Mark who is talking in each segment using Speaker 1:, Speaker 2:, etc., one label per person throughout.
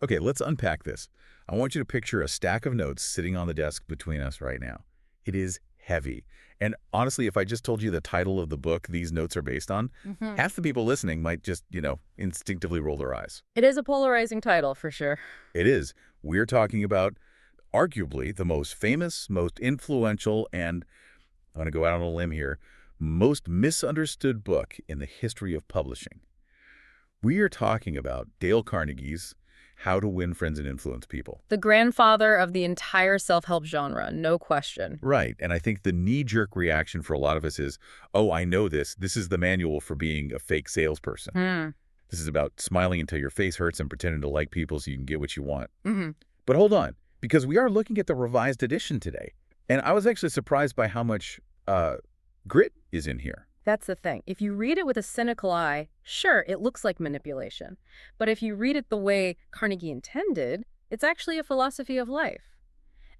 Speaker 1: Okay, let's unpack this. I want you to picture a stack of notes sitting on the desk between us right now. It is heavy. And honestly, if I just told you the title of the book these notes are based on, half the people listening might just, instinctively roll their eyes.
Speaker 2: It is a polarizing title, for sure.
Speaker 1: It is. We're talking about arguably the most famous, most influential, and I'm going to go out on a limb here, most misunderstood book in the history of publishing. We are talking about Dale Carnegie's How to Win Friends and Influence People.
Speaker 2: The grandfather of the entire self-help genre, no question.
Speaker 1: Right, and I think the knee-jerk reaction for a lot of us is, oh, I know this. This is the manual for being a fake salesperson. This is about smiling until your face hurts and pretending to like people so you can get what you want. But hold on, because we are looking at the revised edition today. And I was actually surprised by how much grit is in here.
Speaker 2: That's the thing. If you read it with a cynical eye, sure, it looks like manipulation. But if you read it the way Carnegie intended, it's actually a philosophy of life.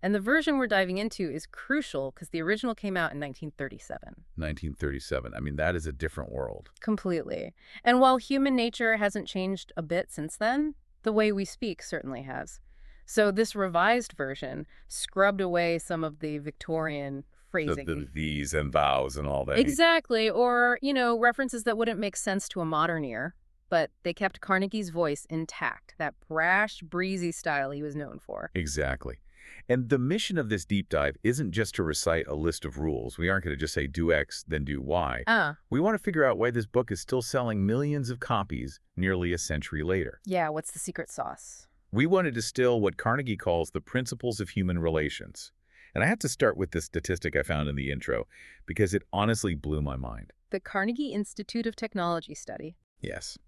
Speaker 2: And the version we're diving into is crucial because the original came out in 1937.
Speaker 1: 1937. I mean, that is a different world.
Speaker 2: Completely. And while human nature hasn't changed a bit since then, the way we speak certainly has. So this revised version scrubbed away some of the Victorian phrasing.
Speaker 1: The these and thous and all that.
Speaker 2: Exactly. Or, references that wouldn't make sense to a modern ear. But they kept Carnegie's voice intact, that brash, breezy style he was known for.
Speaker 1: Exactly. And the mission of this deep dive isn't just to recite a list of rules. We aren't going to just say do X, then do Y. We want to figure out why this book is still selling millions of copies nearly a century later.
Speaker 2: Yeah, what's the secret sauce?
Speaker 1: We want to distill what Carnegie calls the principles of human relations. And I have to start with this statistic I found in the intro, because it honestly blew my mind.
Speaker 2: The Carnegie Institute of Technology study.
Speaker 1: Yes.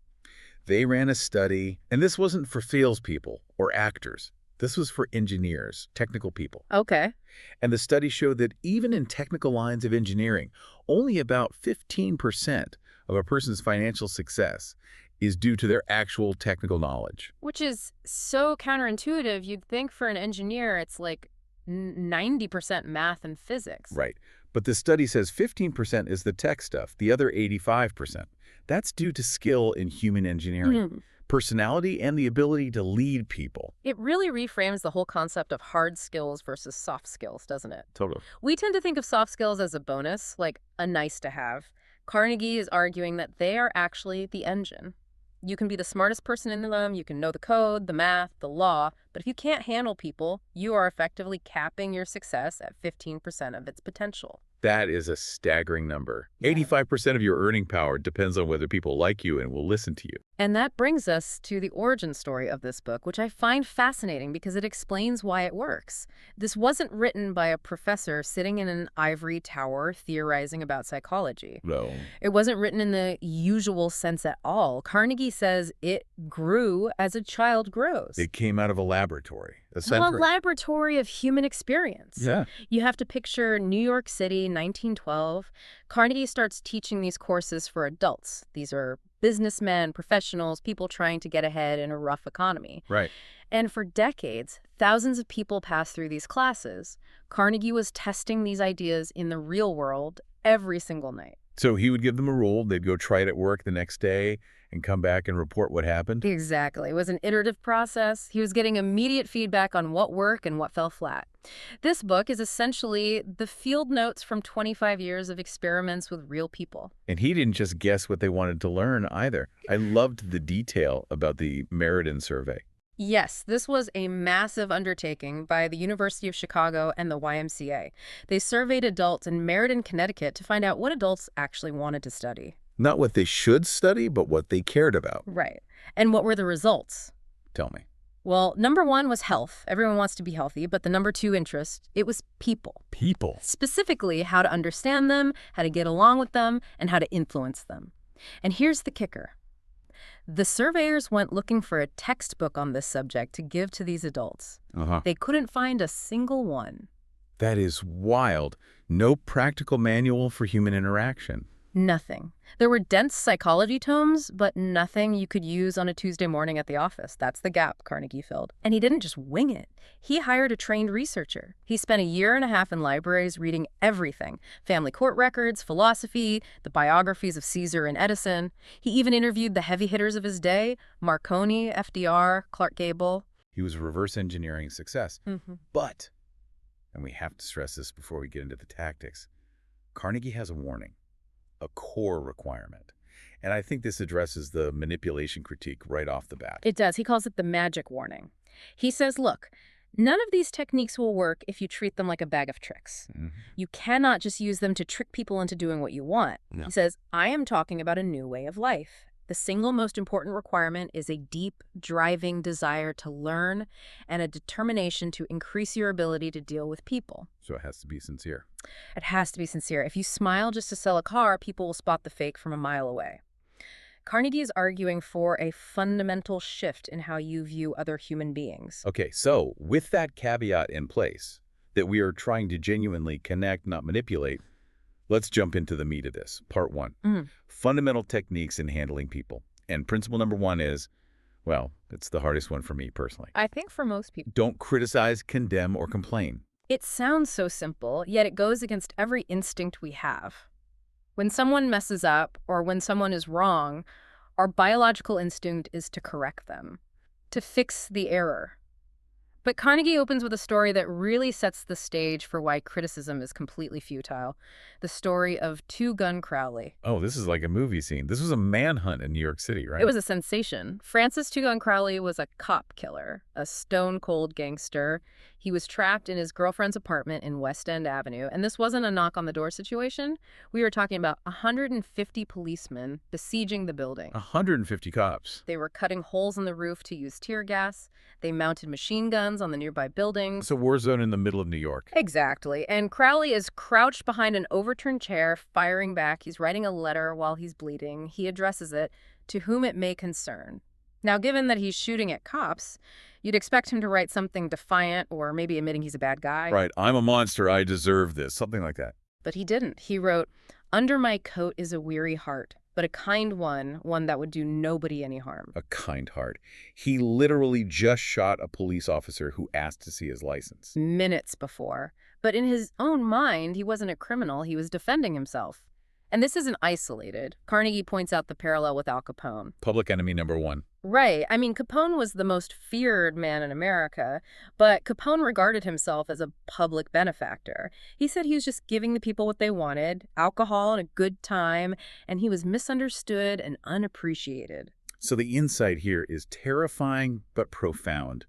Speaker 1: They ran a study, and this wasn't for salespeople or actors. This was for engineers, technical people.
Speaker 2: Okay.
Speaker 1: And the study showed that even in technical lines of engineering, only about 15% of a person's financial success is due to their actual technical knowledge.
Speaker 2: Which is so counterintuitive. You'd think for an engineer, it's like 90% math and physics.
Speaker 1: Right. But the study says 15% is the tech stuff, the other 85%. That's due to skill in human engineering, personality, and the ability to lead people.
Speaker 2: It really reframes the whole concept of hard skills versus soft skills, doesn't it?
Speaker 1: Totally.
Speaker 2: We tend to think of soft skills as a bonus, like a nice to have. Carnegie is arguing that they are actually the engine. You can be the smartest person in them, you can know the code, the math, the law, but if you can't handle people, you are effectively capping your success at 15% of its potential.
Speaker 1: That is a staggering number. 85% of your earning power depends on whether people like you and will listen to you.
Speaker 2: And that brings us to the origin story of this book, which I find fascinating because it explains why it works. This wasn't written by a professor sitting in an ivory tower theorizing about psychology.
Speaker 1: No.
Speaker 2: It wasn't written in the usual sense at all. Carnegie says it grew as a child grows.
Speaker 1: It came out of a laboratory.
Speaker 2: A laboratory of human experience.
Speaker 1: Yeah.
Speaker 2: You have to picture New York City, 1912. Carnegie starts teaching these courses for adults. These are businessmen, professionals, people trying to get ahead in a rough economy.
Speaker 1: Right.
Speaker 2: And for decades, thousands of people passed through these classes. Carnegie was testing these ideas in the real world every single night.
Speaker 1: So he would give them a rule, they'd go try it at work the next day and come back and report what happened?
Speaker 2: Exactly. It was an iterative process. He was getting immediate feedback on what worked and what fell flat. This book is essentially the field notes from 25 years of experiments with real people.
Speaker 1: And he didn't just guess what they wanted to learn either. I loved the detail about the Meriden survey.
Speaker 2: Yes, this was a massive undertaking by the University of Chicago and the YMCA. They surveyed adults in Meriden, Connecticut to find out what adults actually wanted to study.
Speaker 1: Not what they should study, but what they cared about.
Speaker 2: Right. And what were the results?
Speaker 1: Tell me.
Speaker 2: Well, number one was health. Everyone wants to be healthy. But the number two interest, it was people.
Speaker 1: People.
Speaker 2: Specifically, how to understand them, how to get along with them, and how to influence them. And here's the kicker. The surveyors went looking for a textbook on this subject to give to these adults. They couldn't find a single one.
Speaker 1: That is wild. No practical manual for human interaction.
Speaker 2: Nothing. There were dense psychology tomes, but nothing you could use on a Tuesday morning at the office. That's the gap Carnegie filled. And he didn't just wing it. He hired a trained researcher. He spent a year and a half in libraries reading everything: family court records, philosophy, the biographies of Caesar and Edison. He even interviewed the heavy hitters of his day: Marconi, FDR, Clark Gable.
Speaker 1: He was a reverse engineering success. But, and we have to stress this before we get into the tactics, Carnegie has a warning. A core requirement. And I think this addresses the manipulation critique right off the bat.
Speaker 2: It does. He calls it the magic warning. He says, look, none of these techniques will work if you treat them like a bag of tricks. You cannot just use them to trick people into doing what you want. No. He says, I am talking about a new way of life. The single most important requirement is a deep, driving desire to learn and a determination to increase your ability to deal with people.
Speaker 1: So it has to be sincere.
Speaker 2: It has to be sincere. If you smile just to sell a car, people will spot the fake from a mile away. Carnegie is arguing for a fundamental shift in how you view other human beings.
Speaker 1: Okay, so with that caveat in place, that we are trying to genuinely connect, not manipulate, let's jump into the meat of this. Part 1. Fundamental techniques in handling people. And principle number 1 is, well, it's the hardest one for me personally.
Speaker 2: I think for most people.
Speaker 1: Don't criticize, condemn, or complain.
Speaker 2: It sounds so simple, yet it goes against every instinct we have. When someone messes up or when someone is wrong, our biological instinct is to correct them, to fix the error. But Carnegie opens with a story that really sets the stage for why criticism is completely futile. The story of Two Gun Crowley.
Speaker 1: Oh, this is like a movie scene. This was a manhunt in New York City, right?
Speaker 2: It was a sensation. Francis Two Gun Crowley was a cop killer, a stone-cold gangster. He was trapped in his girlfriend's apartment in West End Avenue, and this wasn't a knock-on-the-door situation. We were talking about 150 policemen besieging the building.
Speaker 1: 150 cops.
Speaker 2: They were cutting holes in the roof to use tear gas. They mounted machine guns on the nearby buildings.
Speaker 1: It's a war zone in the middle of New York.
Speaker 2: Exactly. And Crowley is crouched behind an overturned chair, firing back. He's writing a letter while he's bleeding. He addresses it to whom it may concern. Now, given that he's shooting at cops, you'd expect him to write something defiant or maybe admitting he's a bad guy.
Speaker 1: Right. I'm a monster. I deserve this. Something like that.
Speaker 2: But he didn't. He wrote, "Under my coat is a weary heart, but a kind one that would do nobody any harm."
Speaker 1: A kind heart. He literally just shot a police officer who asked to see his license.
Speaker 2: Minutes before. But in his own mind, he wasn't a criminal. He was defending himself. And this isn't isolated. Carnegie points out the parallel with Al Capone.
Speaker 1: Public enemy number 1.
Speaker 2: Right. I mean, Capone was the most feared man in America, but Capone regarded himself as a public benefactor. He said he was just giving the people what they wanted, alcohol and a good time, and he was misunderstood and unappreciated.
Speaker 1: So the insight here is terrifying but profound.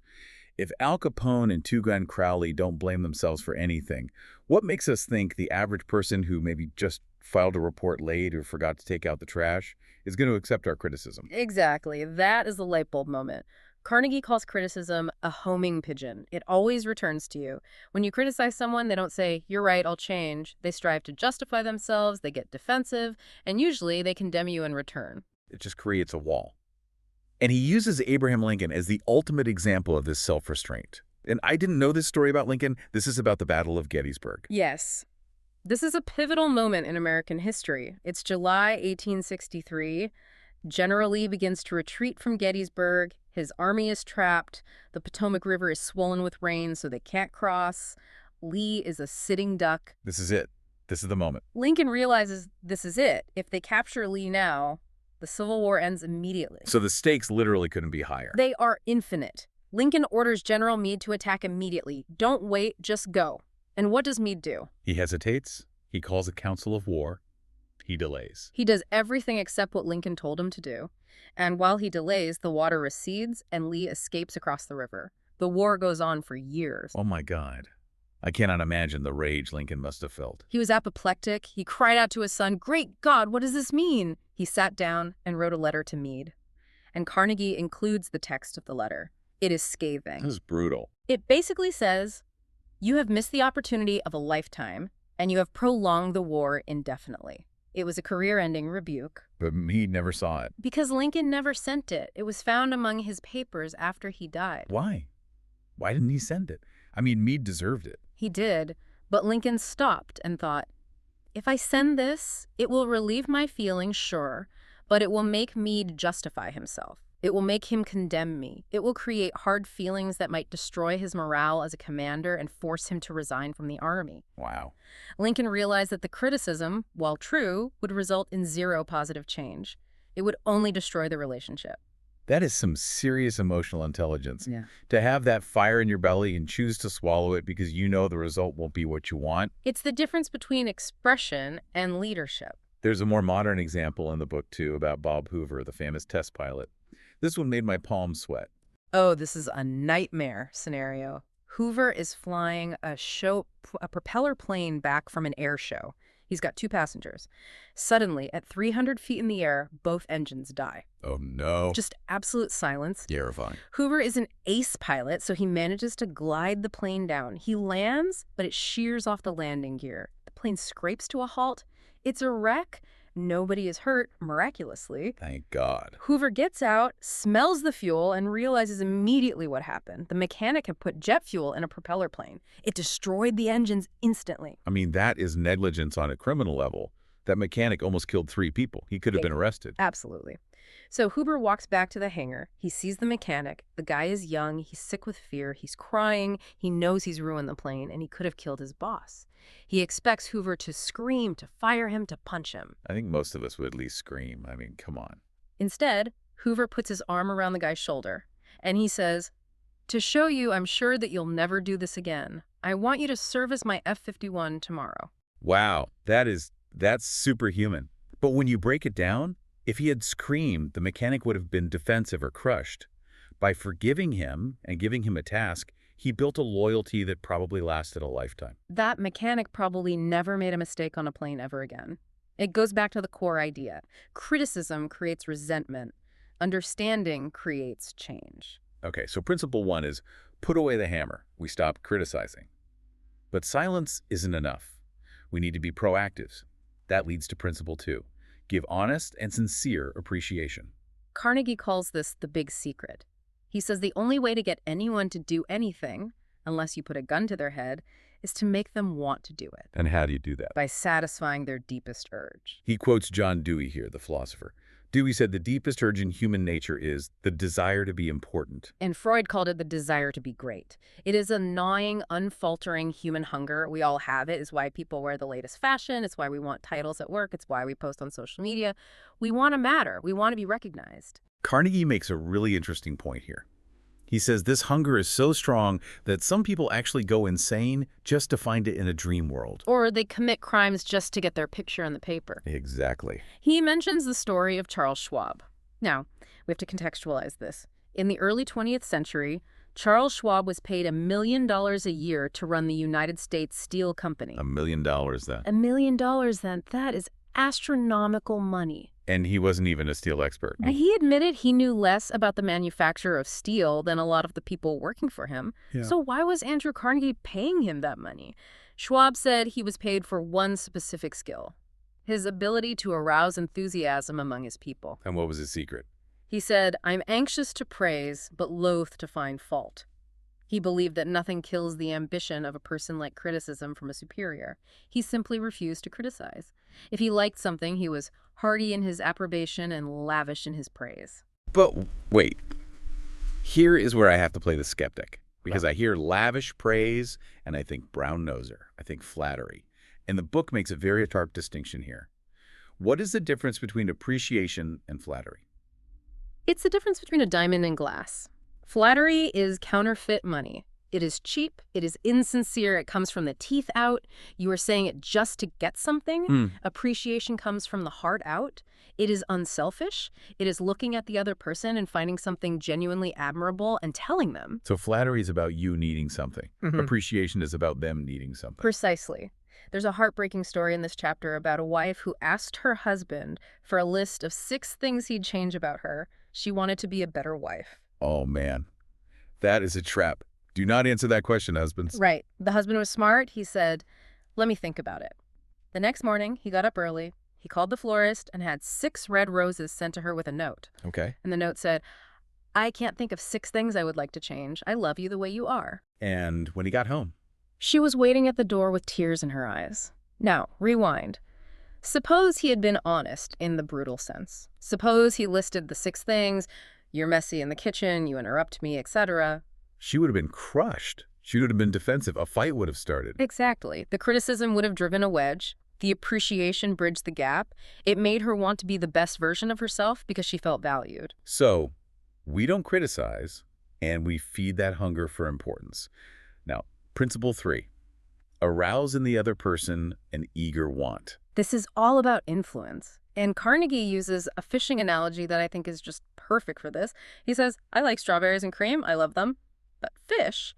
Speaker 1: If Al Capone and Two Gun Crowley don't blame themselves for anything, what makes us think the average person who maybe just filed a report late or forgot to take out the trash is going to accept our criticism?
Speaker 2: Exactly. That is the light bulb moment. Carnegie calls criticism a homing pigeon. It always returns to you. When you criticize someone, they don't say, "You're right, I'll change." They strive to justify themselves, they get defensive, and usually they condemn you in return.
Speaker 1: It just creates a wall. And he uses Abraham Lincoln as the ultimate example of this self-restraint. And I didn't know this story about Lincoln. This is about the Battle of Gettysburg.
Speaker 2: Yes. This is a pivotal moment in American history. It's July 1863. General Lee begins to retreat from Gettysburg. His army is trapped. The Potomac River is swollen with rain, so they can't cross. Lee is a sitting duck.
Speaker 1: This is it. This is the moment.
Speaker 2: Lincoln realizes this is it. If they capture Lee now, the Civil War ends immediately.
Speaker 1: So the stakes literally couldn't be higher.
Speaker 2: They are infinite. Lincoln orders General Meade to attack immediately. Don't wait, just go. And what does Meade do?
Speaker 1: He hesitates. He calls a council of war. He delays.
Speaker 2: He does everything except what Lincoln told him to do. And while he delays, the water recedes and Lee escapes across the river. The war goes on for years.
Speaker 1: Oh my God. I cannot imagine the rage Lincoln must have felt.
Speaker 2: He was apoplectic. He cried out to his son, "Great God, what does this mean?" He sat down and wrote a letter to Meade. And Carnegie includes the text of the letter. It is scathing.
Speaker 1: This is brutal.
Speaker 2: It basically says, "You have missed the opportunity of a lifetime, and you have prolonged the war indefinitely." It was a career-ending rebuke.
Speaker 1: But Meade never saw it.
Speaker 2: Because Lincoln never sent it. It was found among his papers after he died.
Speaker 1: Why? Why didn't he send it? I mean, Meade deserved it.
Speaker 2: He did, but Lincoln stopped and thought, If I send this, it will relieve my feelings, sure, but it will make Meade justify himself. It will make him condemn me. It will create hard feelings that might destroy his morale as a commander and force him to resign from the army.
Speaker 1: Wow.
Speaker 2: Lincoln realized that the criticism, while true, would result in zero positive change. It would only destroy the relationship.
Speaker 1: That is some serious emotional intelligence.
Speaker 2: Yeah.
Speaker 1: To have that fire in your belly and choose to swallow it because you know the result won't be what you want.
Speaker 2: It's the difference between expression and leadership.
Speaker 1: There's a more modern example in the book, too, about Bob Hoover, the famous test pilot. This one made my palms sweat.
Speaker 2: Oh, this is a nightmare scenario. Hoover is flying a propeller plane back from an air show. He's got 2 passengers. Suddenly, at 300 feet in the air, both engines die.
Speaker 1: Oh, no.
Speaker 2: Just absolute silence.
Speaker 1: Terrifying.
Speaker 2: Hoover is an ace pilot, so he manages to glide the plane down. He lands, but it shears off the landing gear. The plane scrapes to a halt. It's a wreck. Nobody is hurt, miraculously.
Speaker 1: Thank God.
Speaker 2: Hoover gets out, smells the fuel, and realizes immediately what happened. The mechanic had put jet fuel in a propeller plane. It destroyed the engines instantly.
Speaker 1: I mean, that is negligence on a criminal level. That mechanic almost killed 3 people. He could have been arrested.
Speaker 2: Absolutely. So Hoover walks back to the hangar. He sees the mechanic. The guy is young. He's sick with fear. He's crying. He knows he's ruined the plane, and he could have killed his boss. He expects Hoover to scream, to fire him, to punch him.
Speaker 1: I think most of us would at least scream. I mean, come on.
Speaker 2: Instead, Hoover puts his arm around the guy's shoulder, and he says, "To show you I'm sure that you'll never do this again, I want you to service my F-51 tomorrow."
Speaker 1: Wow, that's superhuman. But when you break it down, if he had screamed, the mechanic would have been defensive or crushed. By forgiving him and giving him a task, he built a loyalty that probably lasted a lifetime.
Speaker 2: That mechanic probably never made a mistake on a plane ever again. It goes back to the core idea. Criticism creates resentment. Understanding creates change.
Speaker 1: Okay, so principle 1 is put away the hammer. We stop criticizing. But silence isn't enough. We need to be proactive. That leads to principle 2. Give honest and sincere appreciation.
Speaker 2: Carnegie calls this the big secret. He says the only way to get anyone to do anything, unless you put a gun to their head, is to make them want to do it.
Speaker 1: And how do you do that?
Speaker 2: By satisfying their deepest urge.
Speaker 1: He quotes John Dewey here, the philosopher. Dewey said the deepest urge in human nature is the desire to be important.
Speaker 2: And Freud called it the desire to be great. It is a gnawing, unfaltering human hunger. We all have it. It's why people wear the latest fashion. It's why we want titles at work. It's why we post on social media. We want to matter. We want to be recognized.
Speaker 1: Carnegie makes a really interesting point here. He says this hunger is so strong that some people actually go insane just to find it in a dream world.
Speaker 2: Or they commit crimes just to get their picture in the paper.
Speaker 1: Exactly.
Speaker 2: He mentions the story of Charles Schwab. Now, we have to contextualize this. In the early 20th century, Charles Schwab was paid $1 million a year to run the United States Steel Company.
Speaker 1: $1 million then.
Speaker 2: $1 million then. That is astronomical money.
Speaker 1: And he wasn't even a steel expert.
Speaker 2: He admitted he knew less about the manufacture of steel than a lot of the people working for him.
Speaker 1: Yeah.
Speaker 2: So why was Andrew Carnegie paying him that money? Schwab said he was paid for one specific skill, his ability to arouse enthusiasm among his people.
Speaker 1: And what was his secret?
Speaker 2: He said, "I'm anxious to praise, but loath to find fault." He believed that nothing kills the ambition of a person like criticism from a superior. He simply refused to criticize. If he liked something, he was hearty in his approbation and lavish in his praise.
Speaker 1: But wait, here is where I have to play the skeptic. Because I hear lavish praise, and I think brown noser. I think flattery. And the book makes a very sharp distinction here. What is the difference between appreciation and flattery?
Speaker 2: It's the difference between a diamond and glass. Flattery is counterfeit money. It is cheap. It is insincere. It comes from the teeth out. You are saying it just to get something. Appreciation comes from the heart out. It is unselfish. It is looking at the other person and finding something genuinely admirable and telling them.
Speaker 1: So flattery is about you needing something. Appreciation is about them needing something.
Speaker 2: Precisely. There's a heartbreaking story in this chapter about a wife who asked her husband for a list of 6 things he'd change about her. She wanted to be a better wife.
Speaker 1: Oh, man. That is a trap. Do not answer that question, husbands.
Speaker 2: Right. The husband was smart. He said, "Let me think about it." The next morning, he got up early. He called the florist and had 6 red roses sent to her with a note.
Speaker 1: Okay.
Speaker 2: And the note said, "I can't think of 6 things I would like to change. I love you the way you are."
Speaker 1: And when he got home?
Speaker 2: She was waiting at the door with tears in her eyes. Now, rewind. Suppose he had been honest in the brutal sense. Suppose he listed the 6 things: you're messy in the kitchen, you interrupt me, etc.
Speaker 1: She would have been crushed. She would have been defensive. A fight would have started.
Speaker 2: Exactly. The criticism would have driven a wedge. The appreciation bridged the gap. It made her want to be the best version of herself because she felt valued.
Speaker 1: So, we don't criticize, and we feed that hunger for importance. Now, principle 3, arouse in the other person an eager want.
Speaker 2: This is all about influence. And Carnegie uses a fishing analogy that I think is just perfect for this. He says, I like strawberries and cream, I love them, but fish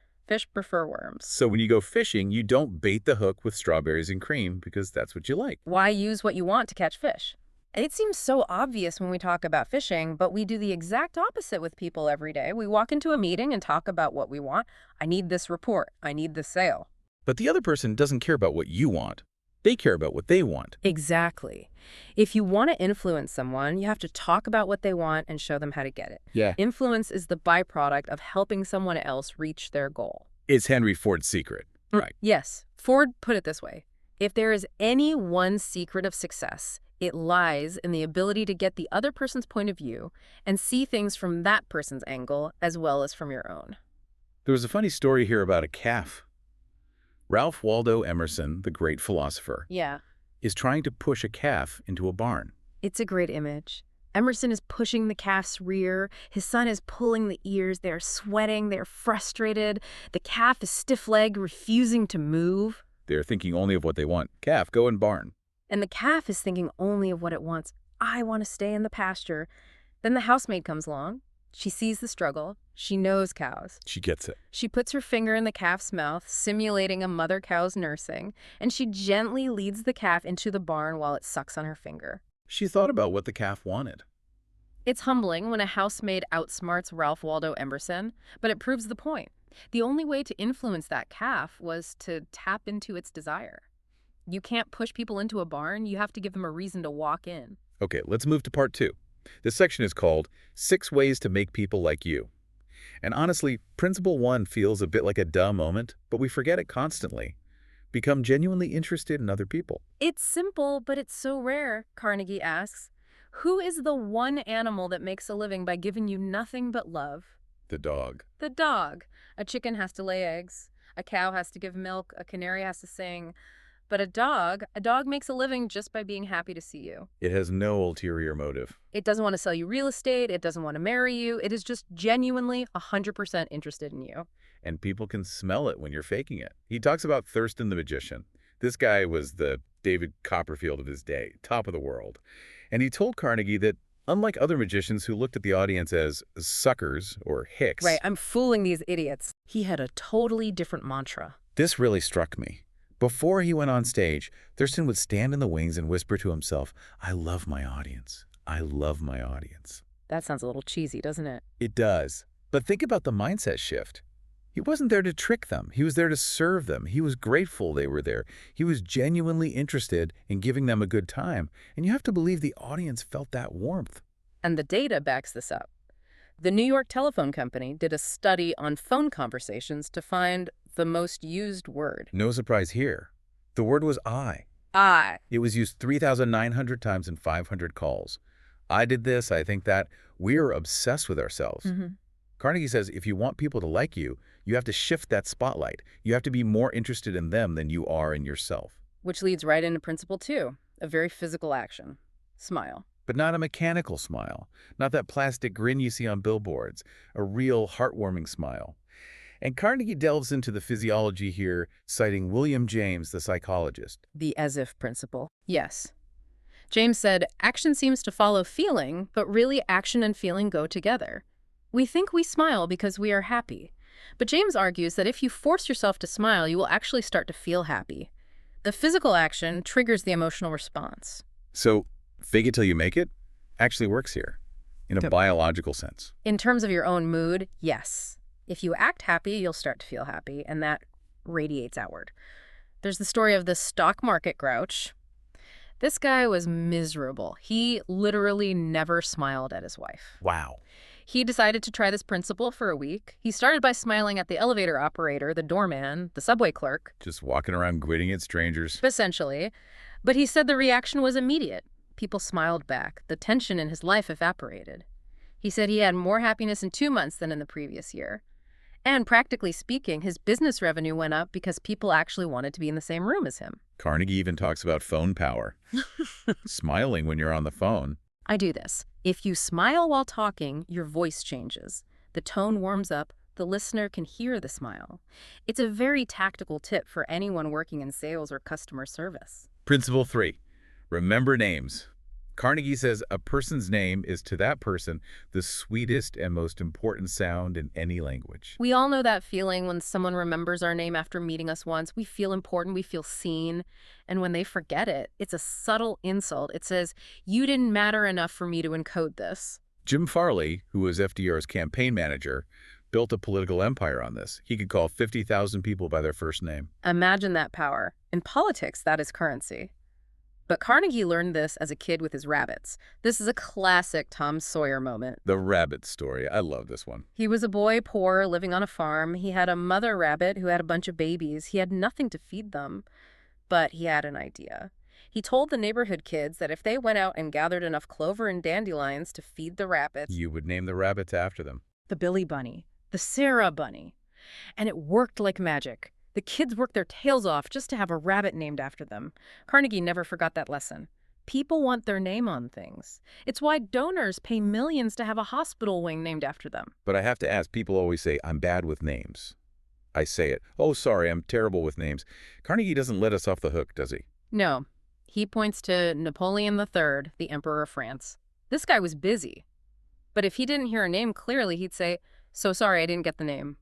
Speaker 2: prefer worms.
Speaker 1: So when you go fishing, you don't bait the hook with strawberries and cream because that's what you like.
Speaker 2: Why use what you want to catch fish? It seems so obvious when we talk about fishing, but we do the exact opposite with people every day. We walk into a meeting and talk about what we want. I need this report. I need this sale.
Speaker 1: But the other person doesn't care about what you want. They care about what they want.
Speaker 2: Exactly. If you want to influence someone, you have to talk about what they want and show them how to get it.
Speaker 1: Yeah.
Speaker 2: Influence is the byproduct of helping someone else reach their goal.
Speaker 1: It's Henry Ford's secret. Right.
Speaker 2: Yes. Ford put it this way. If there is any one secret of success, it lies in the ability to get the other person's point of view and see things from that person's angle as well as from your own.
Speaker 1: There was a funny story here about a calf. Ralph Waldo Emerson, the great philosopher, is trying to push a calf into a barn.
Speaker 2: It's a great image. Emerson is pushing the calf's rear. His son is pulling the ears. They're sweating. They're frustrated. The calf is stiff-legged, refusing to move.
Speaker 1: They're thinking only of what they want. Calf, go in barn.
Speaker 2: And the calf is thinking only of what it wants. I want to stay in the pasture. Then the housemaid comes along. She sees the struggle. She knows cows.
Speaker 1: She gets it.
Speaker 2: She puts her finger in the calf's mouth, simulating a mother cow's nursing, and she gently leads the calf into the barn while it sucks on her finger.
Speaker 1: She thought about what the calf wanted.
Speaker 2: It's humbling when a housemaid outsmarts Ralph Waldo Emerson, but it proves the point. The only way to influence that calf was to tap into its desire. You can't push people into a barn. You have to give them a reason to walk in.
Speaker 1: Okay, let's move to part 2. This section is called 6 Ways to Make People Like You. And honestly, Principle 1 feels a bit like a duh moment, but we forget it constantly. Become genuinely interested in other people.
Speaker 2: It's simple, but it's so rare, Carnegie asks. Who is the one animal that makes a living by giving you nothing but love?
Speaker 1: The dog.
Speaker 2: The dog. A chicken has to lay eggs. A cow has to give milk. A canary has to sing. But a dog makes a living just by being happy to see you.
Speaker 1: It has no ulterior motive.
Speaker 2: It doesn't want to sell you real estate. It doesn't want to marry you. It is just genuinely 100% interested in you.
Speaker 1: And people can smell it when you're faking it. He talks about Thurston the magician. This guy was the David Copperfield of his day, top of the world. And he told Carnegie that unlike other magicians who looked at the audience as suckers or hicks.
Speaker 2: Right, I'm fooling these idiots. He had a totally different mantra.
Speaker 1: This really struck me. Before he went on stage, Thurston would stand in the wings and whisper to himself, I love my audience. I love my audience.
Speaker 2: That sounds a little cheesy, doesn't it?
Speaker 1: It does. But think about the mindset shift. He wasn't there to trick them. He was there to serve them. He was grateful they were there. He was genuinely interested in giving them a good time. And you have to believe the audience felt that warmth.
Speaker 2: And the data backs this up. The New York Telephone Company did a study on phone conversations to find the most used word.
Speaker 1: No surprise here. The word was I.
Speaker 2: I.
Speaker 1: It was used 3,900 times in 500 calls. I did this, I think that. We are obsessed with ourselves. Carnegie says if you want people to like you, you have to shift that spotlight. You have to be more interested in them than you are in yourself.
Speaker 2: Which leads right into Principle 2, a very physical action. Smile.
Speaker 1: But not a mechanical smile. Not that plastic grin you see on billboards. A real, heartwarming smile. And Carnegie delves into the physiology here, citing William James, the psychologist.
Speaker 2: The as-if principle. Yes. James said, action seems to follow feeling, but really action and feeling go together. We think we smile because we are happy. But James argues that if you force yourself to smile, you will actually start to feel happy. The physical action triggers the emotional response.
Speaker 1: So, fake it till you make it actually works here, in a biological sense.
Speaker 2: In terms of your own mood, yes. If you act happy, you'll start to feel happy, and that radiates outward. There's the story of the stock market grouch. This guy was miserable. He literally never smiled at his wife.
Speaker 1: Wow.
Speaker 2: He decided to try this principle for a week. He started by smiling at the elevator operator, the doorman, the subway clerk.
Speaker 1: Just walking around grinning at strangers.
Speaker 2: Essentially. But he said the reaction was immediate. People smiled back. The tension in his life evaporated. He said he had more happiness in 2 months than in the previous year. And practically speaking, his business revenue went up because people actually wanted to be in the same room as him.
Speaker 1: Carnegie even talks about phone power. Smiling when you're on the phone.
Speaker 2: I do this. If you smile while talking, your voice changes. The tone warms up. The listener can hear the smile. It's a very tactical tip for anyone working in sales or customer service.
Speaker 1: Principle 3, remember names. Carnegie says a person's name is to that person the sweetest and most important sound in any language.
Speaker 2: We all know that feeling when someone remembers our name after meeting us once. We feel important, we feel seen. And when they forget it, it's a subtle insult. It says, you didn't matter enough for me to encode this.
Speaker 1: Jim Farley, who was FDR's campaign manager, built a political empire on this. He could call 50,000 people by their first name.
Speaker 2: Imagine that power. In politics, that is currency. But Carnegie learned this as a kid with his rabbits. This is a classic Tom Sawyer moment.
Speaker 1: The rabbit story. I love this one.
Speaker 2: He was a boy poor living on a farm. He had a mother rabbit who had a bunch of babies. He had nothing to feed them, but he had an idea. He told the neighborhood kids that if they went out and gathered enough clover and dandelions to feed the rabbits,
Speaker 1: You would name the rabbits after them.
Speaker 2: the Billy Bunny, the Sarah Bunny. And it worked like magic. The kids worked their tails off just to have a rabbit named after them. Carnegie never forgot that lesson. People want their name on things. It's why donors pay millions to have a hospital wing named after them.
Speaker 1: But I have to ask, people always say, I'm bad with names. I say it. Oh, sorry, I'm terrible with names. Carnegie doesn't let us off the hook, does he?
Speaker 2: No. He points to Napoleon III, the Emperor of France. This guy was busy. But if he didn't hear a name clearly, he'd say, so sorry, I didn't get the name.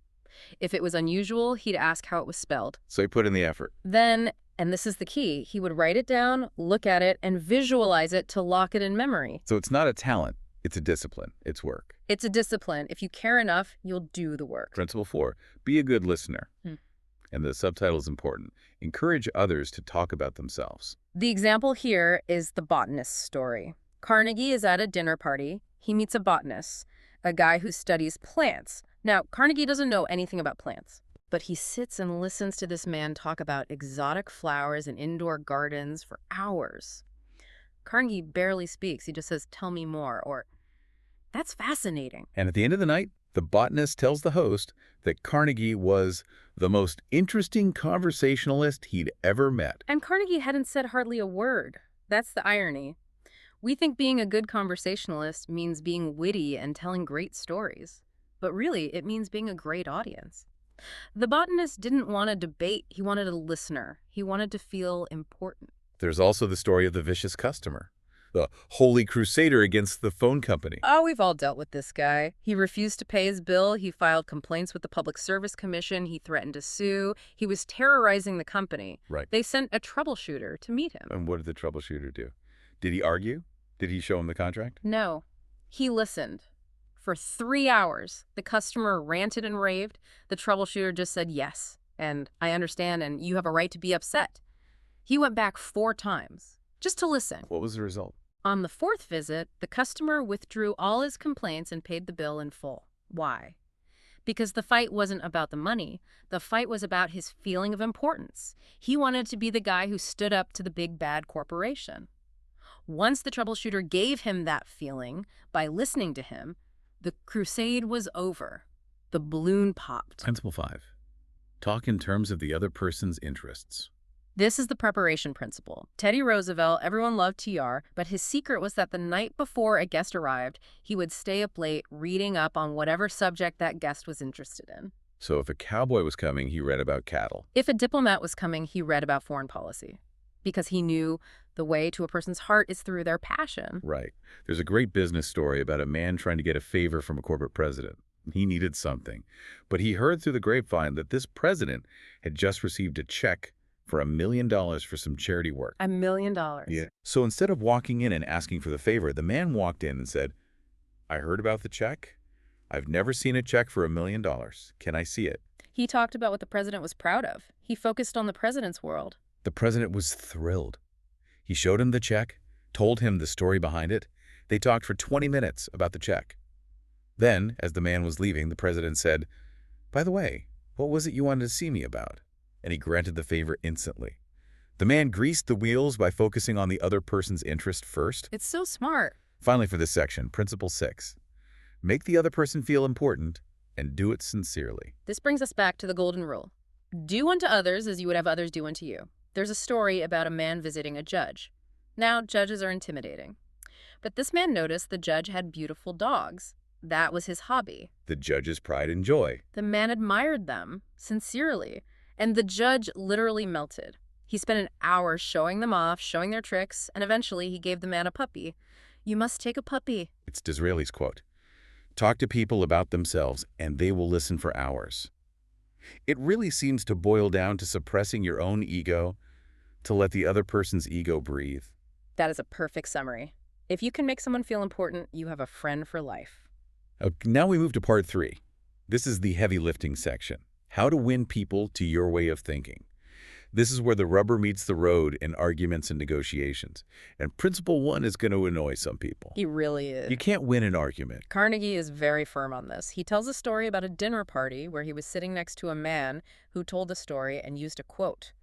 Speaker 2: If it was unusual, he'd ask how it was spelled.
Speaker 1: So he put in the effort.
Speaker 2: Then, and this is the key, he would write it down, look at it, and visualize it to lock it in memory.
Speaker 1: So it's not a talent. It's a discipline. It's work.
Speaker 2: It's a discipline. If you care enough, you'll do the work.
Speaker 1: Principle 4, be a good listener. And the subtitle is important. Encourage others to talk about themselves.
Speaker 2: The example here is the botanist's story. Carnegie is at a dinner party. He meets a botanist, a guy who studies plants. Now, Carnegie doesn't know anything about plants, but he sits and listens to this man talk about exotic flowers and indoor gardens for hours. Carnegie barely speaks. He just says, tell me more, or, that's fascinating.
Speaker 1: And at the end of the night, the botanist tells the host that Carnegie was the most interesting conversationalist he'd ever met.
Speaker 2: And Carnegie hadn't said hardly a word. That's the irony. We think being a good conversationalist means being witty and telling great stories. But really, it means being a great audience. The botanist didn't want a debate. He wanted a listener. He wanted to feel important.
Speaker 1: There's also the story of the vicious customer, the holy crusader against the phone company.
Speaker 2: Oh, we've all dealt with this guy. He refused to pay his bill. He filed complaints with the Public Service Commission. He threatened to sue. He was terrorizing the company.
Speaker 1: Right.
Speaker 2: They sent a troubleshooter to meet him.
Speaker 1: And what did the troubleshooter do? Did he argue? Did he show him the contract?
Speaker 2: No. He listened. For 3 hours, the customer ranted and raved. The troubleshooter just said yes, and I understand, and you have a right to be upset. He went back 4 times, just to listen.
Speaker 1: What was the result?
Speaker 2: On the 4th visit, the customer withdrew all his complaints and paid the bill in full. Why? Because the fight wasn't about the money. The fight was about his feeling of importance. He wanted to be the guy who stood up to the big bad corporation. Once the troubleshooter gave him that feeling by listening to him, the crusade was over. The balloon popped.
Speaker 1: Principle 5, talk in terms of the other person's interests.
Speaker 2: This is the preparation principle. Teddy Roosevelt, everyone loved TR, but his secret was that the night before a guest arrived, he would stay up late reading up on whatever subject that guest was interested in.
Speaker 1: So if a cowboy was coming, he read about cattle.
Speaker 2: If a diplomat was coming, he read about foreign policy. Because he knew the way to a person's heart is through their passion.
Speaker 1: Right. There's a great business story about a man trying to get a favor from a corporate president. He needed something. But he heard through the grapevine that this president had just received a check for $1 million for some charity work.
Speaker 2: $1 million.
Speaker 1: Yeah. So instead of walking in and asking for the favor, the man walked in and said, I heard about the check. I've never seen a check for $1 million. Can I see it?
Speaker 2: He talked about what the president was proud of. He focused on the president's world.
Speaker 1: The president was thrilled. He showed him the check, told him the story behind it. They talked for 20 minutes about the check. Then, as the man was leaving, the president said, by the way, what was it you wanted to see me about? And he granted the favor instantly. The man greased the wheels by focusing on the other person's interest first.
Speaker 2: It's so smart.
Speaker 1: Finally, for this section, Principle 6. Make the other person feel important and do it sincerely.
Speaker 2: This brings us back to the golden rule. Do unto others as you would have others do unto you. There's a story about a man visiting a judge. Now, judges are intimidating. But this man noticed the judge had beautiful dogs. That was his hobby.
Speaker 1: The judge's pride and joy.
Speaker 2: The man admired them, sincerely, and the judge literally melted. He spent an hour showing them off, showing their tricks, and eventually he gave the man a puppy. You must take a puppy.
Speaker 1: It's Disraeli's quote. Talk to people about themselves, and they will listen for hours. It really seems to boil down to suppressing your own ego to let the other person's ego breathe.
Speaker 2: That is a perfect summary. If you can make someone feel important, you have a friend for life.
Speaker 1: Okay, now we move to part 3. This is the heavy lifting section. How to win people to your way of thinking. This is where the rubber meets the road in arguments and negotiations. And Principle 1 is going to annoy some people.
Speaker 2: He really is.
Speaker 1: You can't win an argument.
Speaker 2: Carnegie is very firm on this. He tells a story about a dinner party where he was sitting next to a man who told the story and used a quote.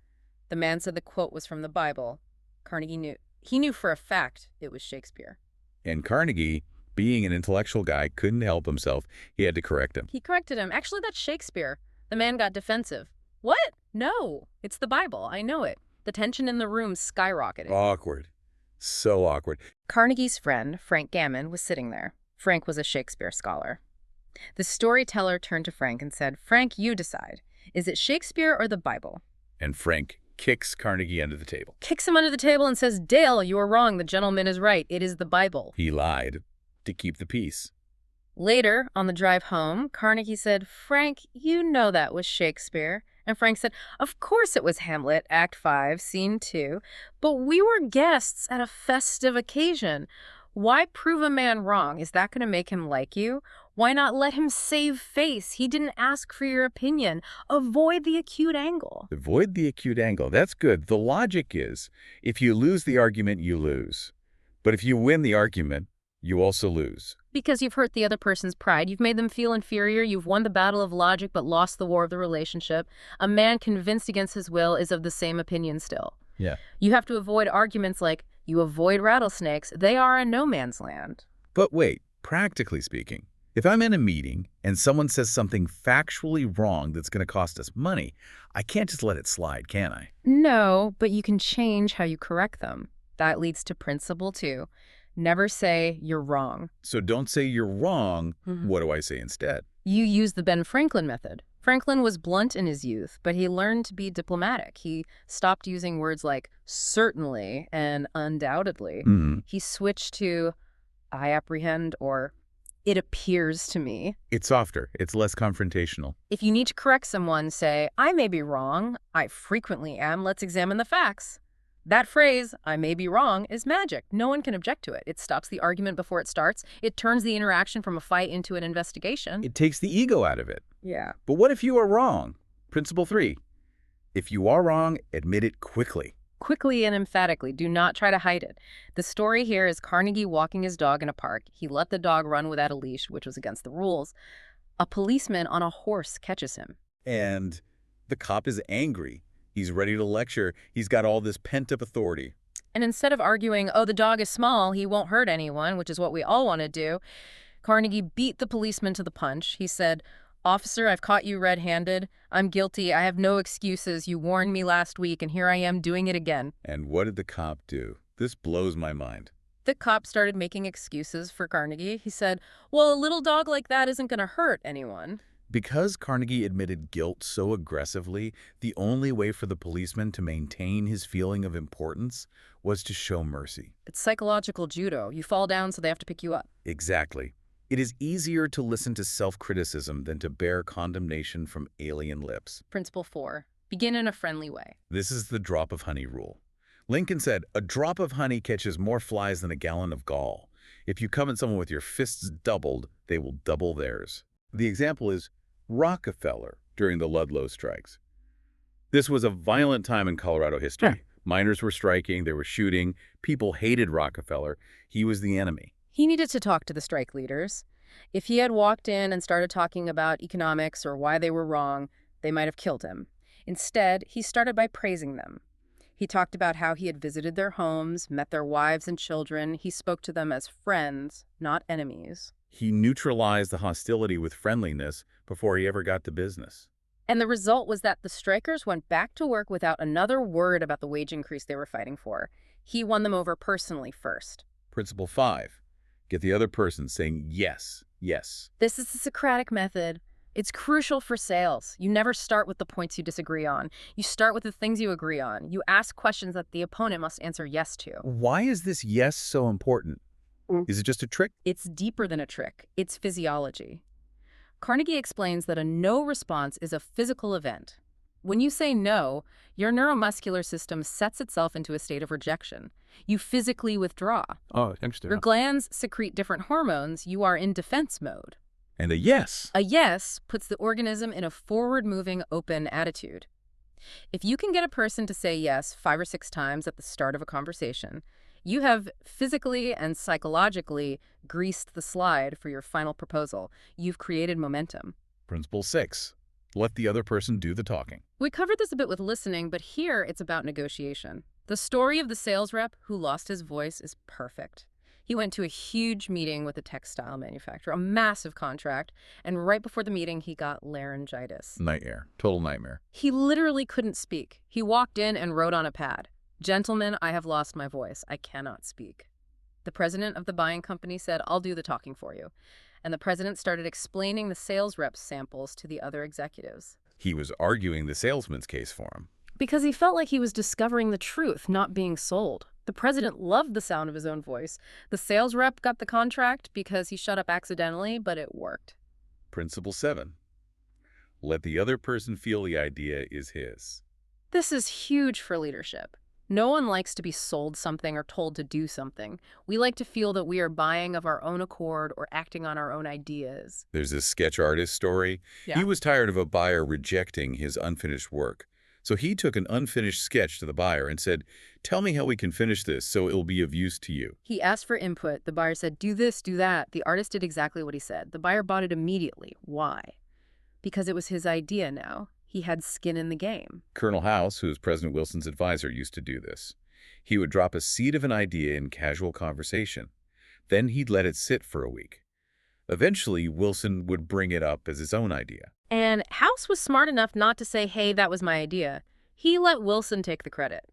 Speaker 2: The man said the quote was from the Bible. Carnegie knew. He knew for a fact it was Shakespeare.
Speaker 1: And Carnegie, being an intellectual guy, couldn't help himself. He had to correct him.
Speaker 2: He corrected him. Actually, that's Shakespeare. The man got defensive. What? No, it's the Bible. I know it. The tension in the room skyrocketed.
Speaker 1: Awkward. So awkward.
Speaker 2: Carnegie's friend, Frank Gammon, was sitting there. Frank was a Shakespeare scholar. The storyteller turned to Frank and said, Frank, you decide. Is it Shakespeare or the Bible?
Speaker 1: And Frank kicks Carnegie under the table.
Speaker 2: Kicks him under the table and says, Dale, you are wrong. The gentleman is right. It is the Bible.
Speaker 1: He lied to keep the peace.
Speaker 2: Later, on the drive home, Carnegie said, Frank, you know that was Shakespeare. And Frank said, of course it was Hamlet, Act 5, Scene 2, but we were guests at a festive occasion. Why prove a man wrong? Is that going to make him like you? Why not let him save face? He didn't ask for your opinion. Avoid the acute angle.
Speaker 1: Avoid the acute angle. That's good. The logic is, if you lose the argument, you lose. But if you win the argument, you also lose.
Speaker 2: Because you've hurt the other person's pride. You've made them feel inferior. You've won the battle of logic but lost the war of the relationship. A man convinced against his will is of the same opinion still.
Speaker 1: Yeah.
Speaker 2: You have to avoid arguments like, you avoid rattlesnakes. They are a no man's land.
Speaker 1: But wait, practically speaking, if I'm in a meeting and someone says something factually wrong that's going to cost us money, I can't just let it slide, can I?
Speaker 2: No, but you can change how you correct them. That leads to Principle 2. Never say you're wrong.
Speaker 1: So don't say you're wrong. What do I say instead?
Speaker 2: You use the Ben Franklin method. Franklin was blunt in his youth, but he learned to be diplomatic. He stopped using words like certainly and undoubtedly. He switched to I apprehend or it appears to me.
Speaker 1: It's softer. It's less confrontational.
Speaker 2: If you need to correct someone, say, I may be wrong. I frequently am. Let's examine the facts. That phrase, I may be wrong, is magic. No one can object to it. It stops the argument before it starts. It turns the interaction from a fight into an investigation.
Speaker 1: It takes the ego out of it.
Speaker 2: Yeah.
Speaker 1: But what if you are wrong? Principle 3. If you are wrong, admit it quickly.
Speaker 2: Quickly and emphatically. Do not try to hide it. The story here is Carnegie walking his dog in a park. He let the dog run without a leash, which was against the rules. A policeman on a horse catches him.
Speaker 1: And the cop is angry. He's ready to lecture. He's got all this pent-up authority.
Speaker 2: And instead of arguing, oh, the dog is small, he won't hurt anyone, which is what we all want to do, Carnegie beat the policeman to the punch. He said, Officer, I've caught you red-handed. I'm guilty. I have no excuses. You warned me last week, and here I am doing it again.
Speaker 1: And what did the cop do? This blows my mind.
Speaker 2: The cop started making excuses for Carnegie. He said, well, a little dog like that isn't going to hurt anyone.
Speaker 1: Because Carnegie admitted guilt so aggressively, the only way for the policeman to maintain his feeling of importance was to show mercy.
Speaker 2: It's psychological judo. You fall down so they have to pick you up.
Speaker 1: Exactly. It is easier to listen to self-criticism than to bear condemnation from alien lips.
Speaker 2: Principle 4. Begin in a friendly way.
Speaker 1: This is the drop of honey rule. Lincoln said, a drop of honey catches more flies than a gallon of gall. If you come at someone with your fists doubled, they will double theirs. The example is Rockefeller during the Ludlow strikes. This was a violent time in Colorado history.
Speaker 2: Yeah.
Speaker 1: Miners were striking, they were shooting, people hated Rockefeller. He was the enemy.
Speaker 2: He needed to talk to the strike leaders. If he had walked in and started talking about economics or why they were wrong, they might have killed him. Instead, he started by praising them. He talked about how he had visited their homes, met their wives and children. He spoke to them as friends, not enemies.
Speaker 1: He neutralized the hostility with friendliness before he ever got to business.
Speaker 2: And the result was that the strikers went back to work without another word about the wage increase they were fighting for. He won them over personally first.
Speaker 1: Principle 5. Get the other person saying yes, yes.
Speaker 2: This is the Socratic method. It's crucial for sales. You never start with the points you disagree on. You start with the things you agree on. You ask questions that the opponent must answer yes to.
Speaker 1: Why is this yes so important? Is it just a trick?
Speaker 2: It's deeper than a trick. It's physiology. Carnegie explains that a no response is a physical event. When you say no, your neuromuscular system sets itself into a state of rejection. You physically withdraw.
Speaker 1: Oh, interesting.
Speaker 2: Your glands secrete different hormones. You are in defense mode.
Speaker 1: And a yes.
Speaker 2: A yes puts the organism in a forward-moving, open attitude. If you can get a person to say yes 5 or 6 times at the start of a conversation, you have physically and psychologically greased the slide for your final proposal. You've created momentum.
Speaker 1: Principle 6. Let the other person do the talking.
Speaker 2: We covered this a bit with listening, but here it's about negotiation. The story of the sales rep who lost his voice is perfect. He went to a huge meeting with a textile manufacturer, a massive contract, and right before the meeting, he got laryngitis.
Speaker 1: Nightmare. Total nightmare.
Speaker 2: He literally couldn't speak. He walked in and wrote on a pad, "Gentlemen, I have lost my voice. I cannot speak." The president of the buying company said, "I'll do the talking for you." And the president started explaining the sales rep's samples to the other executives.
Speaker 1: He was arguing the salesman's case for him.
Speaker 2: Because he felt like he was discovering the truth, not being sold. The president loved the sound of his own voice. The sales rep got the contract because he shut up accidentally, but it worked.
Speaker 1: Principle 7. Let the other person feel the idea is his.
Speaker 2: This is huge for leadership. No one likes to be sold something or told to do something. We like to feel that we are buying of our own accord or acting on our own ideas.
Speaker 1: There's this sketch artist story.
Speaker 2: Yeah.
Speaker 1: He was tired of a buyer rejecting his unfinished work. So he took an unfinished sketch to the buyer and said, "Tell me how we can finish this so it'll be of use to you."
Speaker 2: He asked for input. The buyer said, "Do this, do that." The artist did exactly what he said. The buyer bought it immediately. Why? Because it was his idea now. He had skin in the game.
Speaker 1: Colonel House, who was President Wilson's advisor, used to do this. He would drop a seed of an idea in casual conversation. Then he'd let it sit for a week. Eventually, Wilson would bring it up as his own idea.
Speaker 2: And House was smart enough not to say, "Hey, that was my idea." He let Wilson take the credit.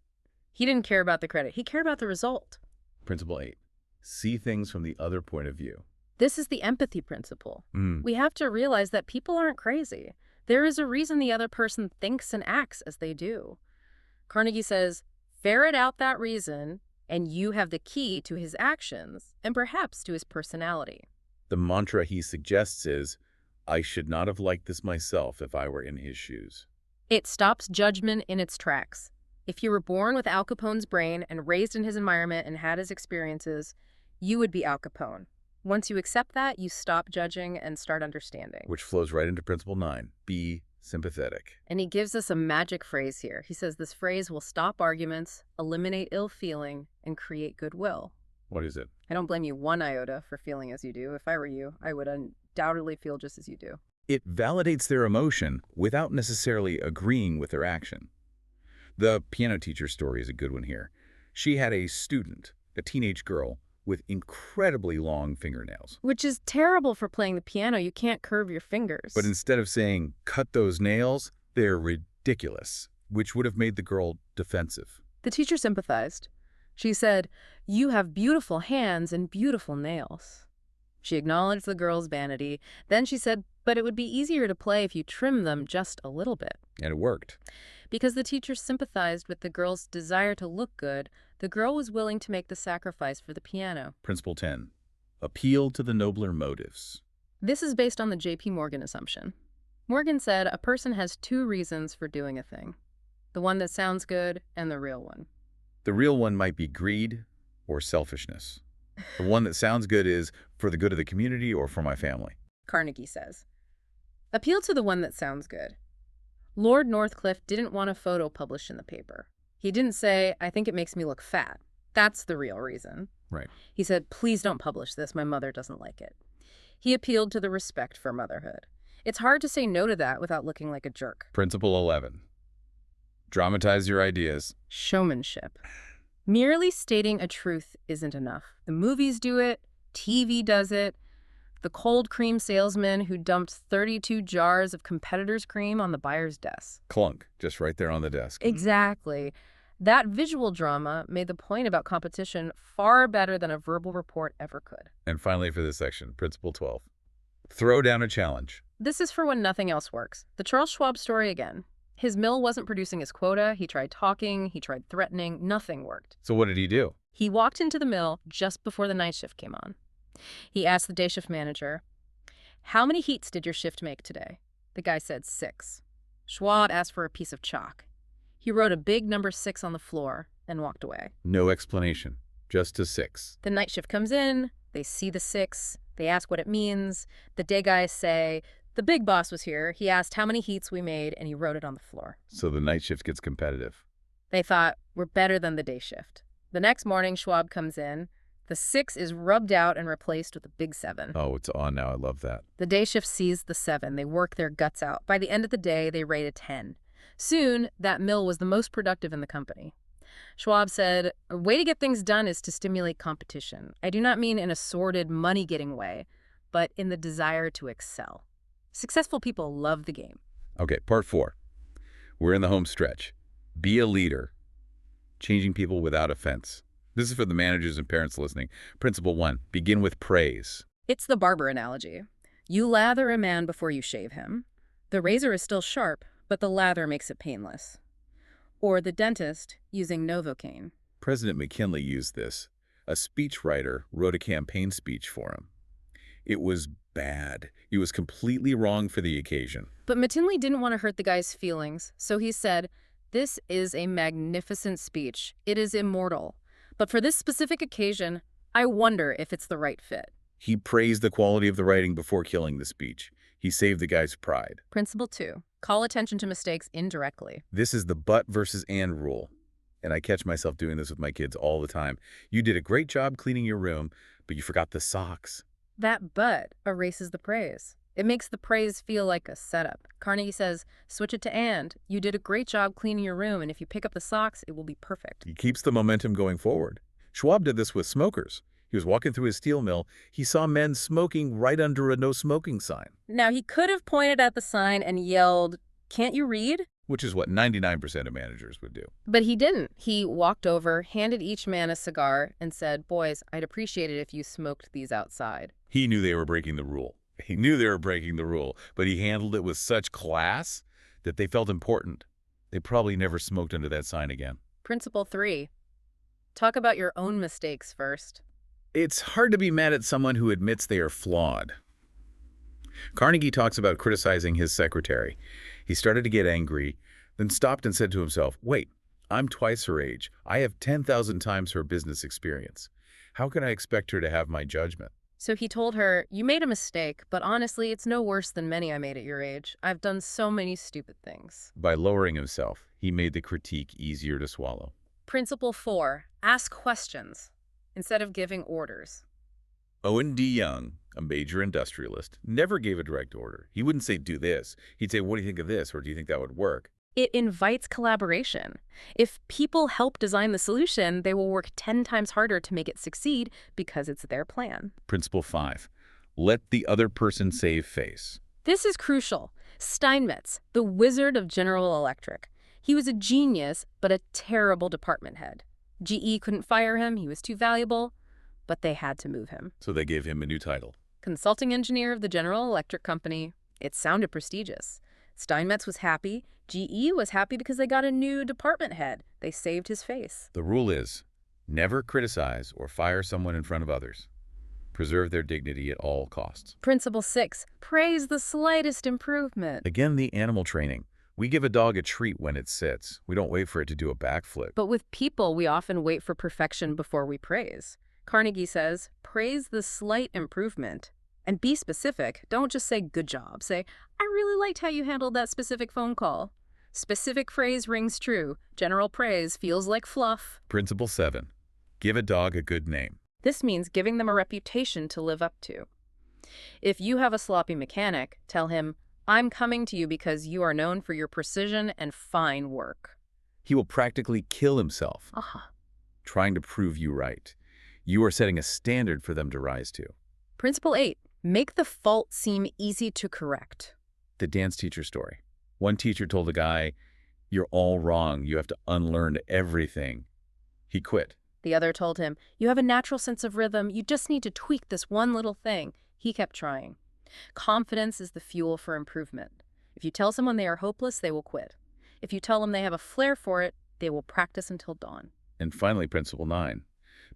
Speaker 2: He didn't care about the credit. He cared about the result.
Speaker 1: Principle 8. See things from the other point of view.
Speaker 2: This is the empathy principle. We have to realize that people aren't crazy. There is a reason the other person thinks and acts as they do. Carnegie says, ferret out that reason, and you have the key to his actions and perhaps to his personality.
Speaker 1: The mantra he suggests is, I should not have liked this myself if I were in his shoes.
Speaker 2: It stops judgment in its tracks. If you were born with Al Capone's brain and raised in his environment and had his experiences, you would be Al Capone. Once you accept that, you stop judging and start understanding.
Speaker 1: Which flows right into Principle 9. Be sympathetic.
Speaker 2: And he gives us a magic phrase here. He says this phrase will stop arguments, eliminate ill feeling, and create goodwill.
Speaker 1: What is it?
Speaker 2: I don't blame you one iota for feeling as you do. If I were you, I would undoubtedly feel just as you do.
Speaker 1: It validates their emotion without necessarily agreeing with their action. The piano teacher story is a good one here. She had a student, a teenage girl, with incredibly long fingernails.
Speaker 2: Which is terrible for playing the piano. You can't curve your fingers.
Speaker 1: But instead of saying, cut those nails, they're ridiculous, which would have made the girl defensive.
Speaker 2: The teacher sympathized. She said, "You have beautiful hands and beautiful nails." She acknowledged the girl's vanity. Then she said, "But it would be easier to play if you trim them just a little bit."
Speaker 1: And it worked.
Speaker 2: Because the teacher sympathized with the girl's desire to look good, the girl was willing to make the sacrifice for the piano.
Speaker 1: Principle 10. Appeal to the nobler motives.
Speaker 2: This is based on the J.P. Morgan assumption. Morgan said a person has 2 reasons for doing a thing. The one that sounds good and the real one.
Speaker 1: The real one might be greed or selfishness. The one that sounds good is for the good of the community or for my family.
Speaker 2: Carnegie says, appeal to the one that sounds good. Lord Northcliffe didn't want a photo published in the paper. He didn't say, "I think it makes me look fat." That's the real reason.
Speaker 1: Right.
Speaker 2: He said, "Please don't publish this. My mother doesn't like it." He appealed to the respect for motherhood. It's hard to say no to that without looking like a jerk.
Speaker 1: Principle 11. Dramatize your ideas.
Speaker 2: Showmanship. Merely stating a truth isn't enough. The movies do it, TV does it. The cold cream salesman who dumped 32 jars of competitor's cream on the buyer's desk.
Speaker 1: Clunk, just right there on the desk.
Speaker 2: Exactly. That visual drama made the point about competition far better than a verbal report ever could.
Speaker 1: And finally for this section, Principle 12. Throw down a challenge.
Speaker 2: This is for when nothing else works. The Charles Schwab story again. His mill wasn't producing his quota. He tried talking. He tried threatening. Nothing worked.
Speaker 1: So what did he do?
Speaker 2: He walked into the mill just before the night shift came on. He asked the day shift manager, "How many heats did your shift make today?" The guy said 6. Schwab asked for a piece of chalk. He wrote a big number 6 on the floor and walked away.
Speaker 1: No explanation, just a 6.
Speaker 2: The night shift comes in. They see the 6. They ask what it means. The day guys say, "The big boss was here. He asked how many heats we made, and he wrote it on the floor."
Speaker 1: So the night shift gets competitive.
Speaker 2: They thought, we're better than the day shift. The next morning, Schwab comes in. The 6 is rubbed out and replaced with a big 7.
Speaker 1: Oh, it's on now. I love that.
Speaker 2: The day shift sees the 7. They work their guts out. By the end of the day, they rate a 10. Soon, that mill was the most productive in the company. Schwab said, "A way to get things done is to stimulate competition. I do not mean in a sordid, money-getting way, but in the desire to excel." Successful people love the game.
Speaker 1: Okay, part 4. We're in the home stretch. Be a leader. Changing people without offense. This is for the managers and parents listening. Principle 1, begin with praise.
Speaker 2: It's the barber analogy. You lather a man before you shave him. The razor is still sharp, but the lather makes it painless. Or the dentist using Novocaine.
Speaker 1: President McKinley used this. A speechwriter wrote a campaign speech for him. It was bad. He was completely wrong for the occasion.
Speaker 2: But McKinley didn't want to hurt the guy's feelings, so he said, "This is a magnificent speech. It is immortal. But for this specific occasion, I wonder if it's the right fit."
Speaker 1: He praised the quality of the writing before killing the speech. He saved the guy's pride.
Speaker 2: Principle 2, call attention to mistakes indirectly.
Speaker 1: This is the but versus and rule. And I catch myself doing this with my kids all the time. You did a great job cleaning your room, but you forgot the socks.
Speaker 2: That but erases the praise. It makes the praise feel like a setup. Carnegie says, switch it to and. You did a great job cleaning your room, and if you pick up the socks, it will be perfect.
Speaker 1: He keeps the momentum going forward. Schwab did this with smokers. He was walking through his steel mill. He saw men smoking right under a no smoking sign.
Speaker 2: Now, he could have pointed at the sign and yelled, "Can't you read?"
Speaker 1: Which is what 99% of managers would do.
Speaker 2: But he didn't. He walked over, handed each man a cigar, and said, "Boys, I'd appreciate it if you smoked these outside."
Speaker 1: He knew they were breaking the rule. He knew they were breaking the rule, but he handled it with such class that they felt important. They probably never smoked under that sign again.
Speaker 2: Principle 3, talk about your own mistakes first.
Speaker 1: It's hard to be mad at someone who admits they are flawed. Carnegie talks about criticizing his secretary. He started to get angry, then stopped and said to himself, "Wait, I'm twice her age. I have 10,000 times her business experience. How can I expect her to have my judgment?"
Speaker 2: So he told her, "You made a mistake, but honestly, it's no worse than many I made at your age. I've done so many stupid things."
Speaker 1: By lowering himself, he made the critique easier to swallow.
Speaker 2: Principle 4, ask questions instead of giving orders.
Speaker 1: Owen D. Young, a major industrialist, never gave a direct order. He wouldn't say, "Do this." He'd say, "What do you think of this?" Or "Do you think that would work?"
Speaker 2: It invites collaboration. If people help design the solution, they will work 10 times harder to make it succeed because it's their plan.
Speaker 1: Principle 5, let the other person save face.
Speaker 2: This is crucial. Steinmetz, the wizard of General Electric. He was a genius, but a terrible department head. GE couldn't fire him. He was too valuable, but they had to move him.
Speaker 1: So they gave him a new title.
Speaker 2: Consulting engineer of the General Electric Company. It sounded prestigious. Steinmetz was happy. GE was happy because they got a new department head. They saved his face.
Speaker 1: The rule is, never criticize or fire someone in front of others. Preserve their dignity at all costs.
Speaker 2: Principle 6, praise the slightest improvement.
Speaker 1: Again, the animal training. We give a dog a treat when it sits. We don't wait for it to do a backflip.
Speaker 2: But with people, we often wait for perfection before we praise. Carnegie says, praise the slight improvement. And be specific. Don't just say, "Good job." Say, "I really liked how you handled that specific phone call." Specific phrase rings true. General praise feels like fluff.
Speaker 1: Principle 7, give a dog a good name.
Speaker 2: This means giving them a reputation to live up to. If you have a sloppy mechanic, tell him, "I'm coming to you because you are known for your precision and fine work."
Speaker 1: He will practically kill himself
Speaker 2: Uh-huh.
Speaker 1: trying to prove you right. You are setting a standard for them to rise to.
Speaker 2: Principle 8, make the fault seem easy to correct.
Speaker 1: The dance teacher story. One teacher told a guy, "You're all wrong. You have to unlearn everything." He quit.
Speaker 2: The other told him, you have a natural sense of rhythm, you just need to tweak this one little thing. He kept trying. Confidence is the fuel for improvement. If you tell someone they are hopeless, they will quit. If you tell them they have a flair for it, they will practice until dawn.
Speaker 1: And finally, principle 9,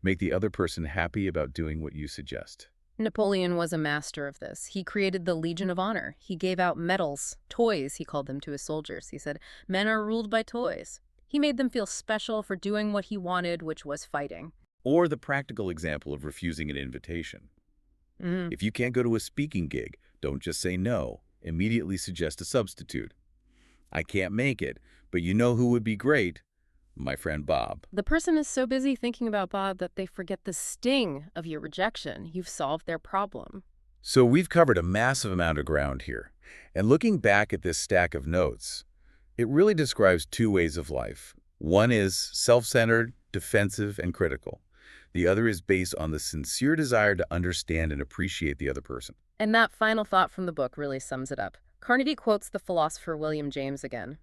Speaker 1: make the other person happy about doing what you suggest.
Speaker 2: Napoleon was a master of this. He created the Legion of Honor. He gave out medals, toys, he called them, to his soldiers. He said, men are ruled by toys. He made them feel special for doing what he wanted, which was fighting.
Speaker 1: Or the practical example of refusing an invitation. If you can't go to a speaking gig, don't just say no. Immediately suggest a substitute. I can't make it, but you know who would be great? My friend Bob.
Speaker 2: The person is so busy thinking about Bob that they forget the sting of your rejection. You've solved their problem.
Speaker 1: So we've covered a massive amount of ground here. And looking back at this stack of notes, it really describes two ways of life. One is self-centered, defensive, and critical. The other is based on the sincere desire to understand and appreciate the other person.
Speaker 2: And that final thought from the book really sums it up. Carnegie quotes the philosopher William James again.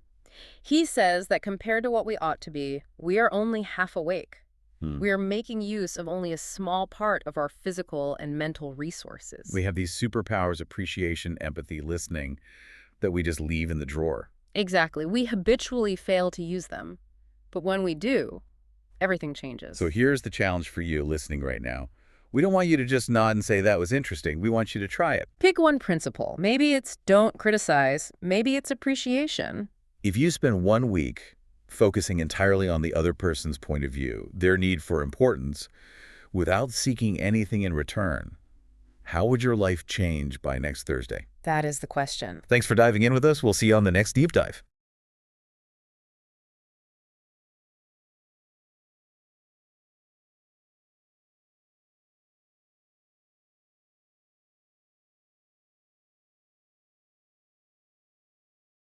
Speaker 2: He says that compared to what we ought to be, we are only half awake. We are making use of only a small part of our physical and mental resources.
Speaker 1: We have these superpowers, appreciation, empathy, listening, that we just leave in the drawer.
Speaker 2: Exactly. We habitually fail to use them. But when we do, everything changes.
Speaker 1: So here's the challenge for you listening right now. We don't want you to just nod and say that was interesting. We want you to try it.
Speaker 2: Pick one principle. Maybe it's don't criticize. Maybe it's appreciation.
Speaker 1: If you spend 1 week focusing entirely on the other person's point of view, their need for importance, without seeking anything in return, how would your life change by next Thursday?
Speaker 2: That is the question.
Speaker 1: Thanks for diving in with us. We'll see you on the next Deep Dive.